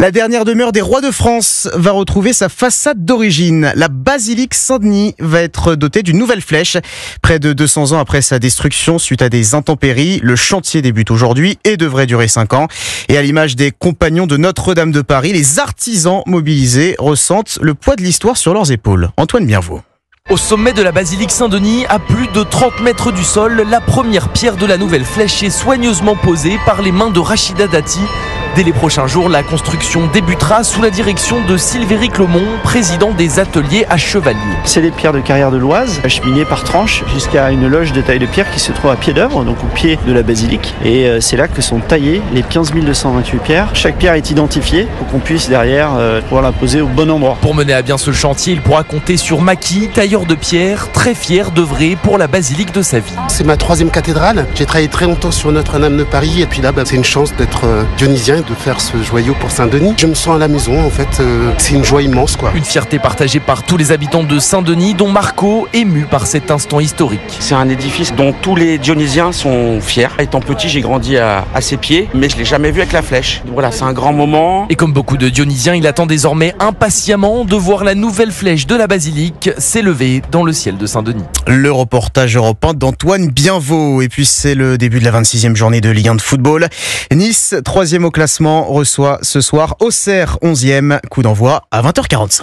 La dernière demeure des rois de France va retrouver sa façade d'origine. La basilique Saint-Denis va être dotée d'une nouvelle flèche. Près de 200 ans après sa destruction suite à des intempéries, le chantier débute aujourd'hui et devrait durer 5 ans. Et à l'image des compagnons de Notre-Dame de Paris, les artisans mobilisés ressentent le poids de l'histoire sur leurs épaules. Antoine Bienvaux. Au sommet de la basilique Saint-Denis, à plus de 30 mètres du sol, la première pierre de la nouvelle flèche est soigneusement posée par les mains de Rachida Dati. Dès les prochains jours, la construction débutera sous la direction de Sylvéry Clomont, président des ateliers à Chevalier. C'est les pierres de carrière de l'Oise, acheminées par tranche jusqu'à une loge de taille de pierre qui se trouve à pied d'œuvre, donc au pied de la basilique. Et c'est là que sont taillées les 15 228 pierres. Chaque pierre est identifiée pour qu'on puisse derrière pouvoir la poser au bon endroit. Pour mener à bien ce chantier, il pourra compter sur Maki, tailleur de pierre, très fier d'œuvrer pour la basilique de sa vie. C'est ma 3e cathédrale. J'ai travaillé très longtemps sur Notre-Dame de Paris et puis là, c'est une chance d'être dionysien, de faire ce joyau pour Saint-Denis. Je me sens à la maison, en fait, c'est une joie immense, quoi. Une fierté partagée par tous les habitants de Saint-Denis, dont Marco, ému par cet instant historique. C'est un édifice dont tous les dionysiens sont fiers. Étant petit, j'ai grandi à ses pieds, mais je ne l'ai jamais vu avec la flèche. Donc voilà, c'est un grand moment. Et comme beaucoup de dionysiens, il attend désormais impatiemment de voir la nouvelle flèche de la basilique s'élever dans le ciel de Saint-Denis. Le reportage Europe 1 d'Antoine Bienvaux. Et puis c'est le début de la 26e journée de Ligue 1 de football. Nice, 3e au classement, reçoit ce soir Auxerre, 11e. Coup d'envoi à 20h45.